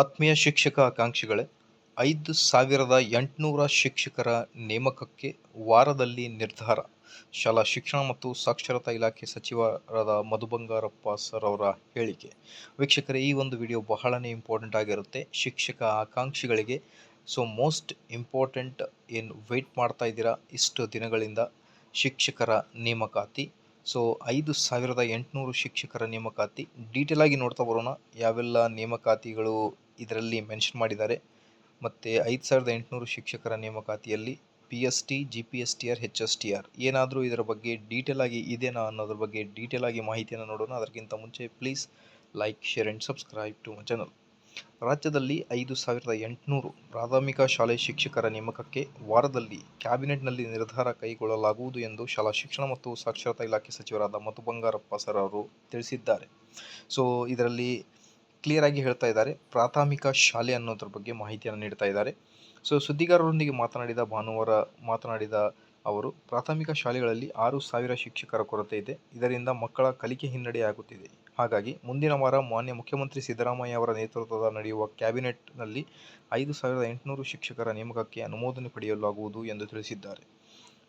ಆತ್ಮೀಯ ಶಿಕ್ಷಕ ಆಕಾಂಕ್ಷಿಗಳೇ, 5,800 ಶಿಕ್ಷಕರ ನೇಮಕಕ್ಕೆ ವಾರದಲ್ಲಿ ನಿರ್ಧಾರ. ಶಾಲಾ ಶಿಕ್ಷಣ ಮತ್ತು ಸಾಕ್ಷರತಾ ಇಲಾಖೆ ಸಚಿವರಾದ ಮಧು ಬಂಗಾರಪ್ಪ ಸರ್ ಅವರ ಹೇಳಿಕೆ. ವೀಕ್ಷಕರೇ, ಈ ಒಂದು ವಿಡಿಯೋ ಬಹಳನೇ ಇಂಪಾರ್ಟೆಂಟ್ ಆಗಿರುತ್ತೆ ಶಿಕ್ಷಕ ಆಕಾಂಕ್ಷಿಗಳಿಗೆ. ಸೊ ಮೋಸ್ಟ್ ಇಂಪಾರ್ಟೆಂಟ್, ಏನು ವೆಯ್ಟ್ ಮಾಡ್ತಾ ಇದ್ದೀರಾ ಇಷ್ಟು ದಿನಗಳಿಂದ ಶಿಕ್ಷಕರ ನೇಮಕಾತಿ. ಸೊ 5,800 ಶಿಕ್ಷಕರ ನೇಮಕಾತಿ ಡೀಟೇಲ್ ಆಗಿ ನೋಡ್ತಾ ಬರೋಣ. ಯಾವೆಲ್ಲ ನೇಮಕಾತಿಗಳು ಇದರಲ್ಲಿ ಮೆನ್ಷನ್ ಮಾಡಿದ್ದಾರೆ ಮತ್ತು 5,800 ಶಿಕ್ಷಕರ ನೇಮಕಾತಿಯಲ್ಲಿ PST, GPSTR, HSTR ಏನಾದರೂ ಇದರ ಬಗ್ಗೆ ಡೀಟೇಲ್ ಆಗಿ ಇದೆನಾ ಅನ್ನೋದ್ರ ಬಗ್ಗೆ ಡೀಟೇಲ್ ಆಗಿ ಮಾಹಿತಿಯನ್ನು ನೋಡೋಣ. ಅದಕ್ಕಿಂತ ಮುಂಚೆ please like, share and subscribe to my channel. ರಾಜ್ಯದಲ್ಲಿ 5,800 ಪ್ರಾಥಮಿಕ ಶಾಲೆ ಶಿಕ್ಷಕರ ನೇಮಕಕ್ಕೆ ವಾರದಲ್ಲಿ ಕ್ಯಾಬಿನೆಟ್ನಲ್ಲಿ ನಿರ್ಧಾರ ಕೈಗೊಳ್ಳಲಾಗುವುದು ಎಂದು ಶಾಲಾ ಶಿಕ್ಷಣ ಮತ್ತು ಸಾಕ್ಷರತಾ ಇಲಾಖೆ ಸಚಿವರಾದ ಮಧು ಬಂಗಾರಪ್ಪ ಸರ್ ಅವರು ತಿಳಿಸಿದ್ದಾರೆ. ಸೊ ಇದರಲ್ಲಿ ಕ್ಲಿಯರ್ ಆಗಿ ಹೇಳ್ತಾ ಇದ್ದಾರೆ, ಪ್ರಾಥಮಿಕ ಶಾಲೆ ಅನ್ನೋದ್ರ ಬಗ್ಗೆ ಮಾಹಿತಿಯನ್ನು ನೀಡ್ತಾ ಇದ್ದಾರೆ. ಸೊ ಸುದ್ದಿಗಾರರೊಂದಿಗೆ ಭಾನುವಾರ ಮಾತನಾಡಿದ ಅವರು, ಪ್ರಾಥಮಿಕ ಶಾಲೆಗಳಲ್ಲಿ 6,000 ಶಿಕ್ಷಕರ ಕೊರತೆ ಇದೆ. ಇದರಿಂದ ಮಕ್ಕಳ ಕಲಿಕೆ ಹಿನ್ನಡೆಯಾಗುತ್ತಿದೆ. ಹಾಗಾಗಿ ಮುಂದಿನ ವಾರ ಮಾನ್ಯ ಮುಖ್ಯಮಂತ್ರಿ ಸಿದ್ದರಾಮಯ್ಯ ಅವರ ನೇತೃತ್ವದ ನಡೆಯುವ ಕ್ಯಾಬಿನೆಟ್ನಲ್ಲಿ 5,800 ಶಿಕ್ಷಕರ ನೇಮಕಕ್ಕೆ ಅನುಮೋದನೆ ಪಡೆಯಲಾಗುವುದು ಎಂದು ತಿಳಿಸಿದ್ದಾರೆ.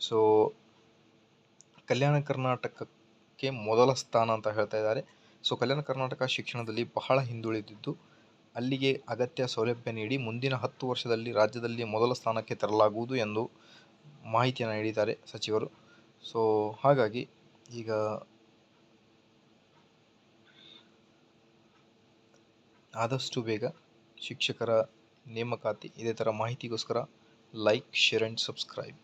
ಸೊ ಕಲ್ಯಾಣ ಕರ್ನಾಟಕಕ್ಕೆ ಮೊದಲ ಸ್ಥಾನ ಅಂತ ಹೇಳ್ತಾ ಇದ್ದಾರೆ. ಸೊ ಕಲ್ಯಾಣ ಕರ್ನಾಟಕ ಶಿಕ್ಷಣದಲ್ಲಿ ಬಹಳ ಹಿಂದುಳಿದಿದ್ದು, ಅಲ್ಲಿಗೆ ಅಗತ್ಯ ಸೌಲಭ್ಯ ನೀಡಿ ಮುಂದಿನ 10 ವರ್ಷದಲ್ಲಿ ರಾಜ್ಯದಲ್ಲಿ ಮೊದಲ ಸ್ಥಾನಕ್ಕೆ ತರಲಾಗುವುದು ಎಂದು ಮಾಹಿತಿಯನ್ನು ನೀಡಿದ್ದಾರೆ ಸಚಿವರು. ಸೊ ಹಾಗಾಗಿ ಈಗ ಆದಷ್ಟು ಬೇಗ ಶಿಕ್ಷಕರ ನೇಮಕಾತಿ, ಇದೇ ಥರ ಮಾಹಿತಿಗೋಸ್ಕರ ಲೈಕ್, ಶೇರ್ ಆ್ಯಂಡ್ ಸಬ್ಸ್ಕ್ರೈಬ್.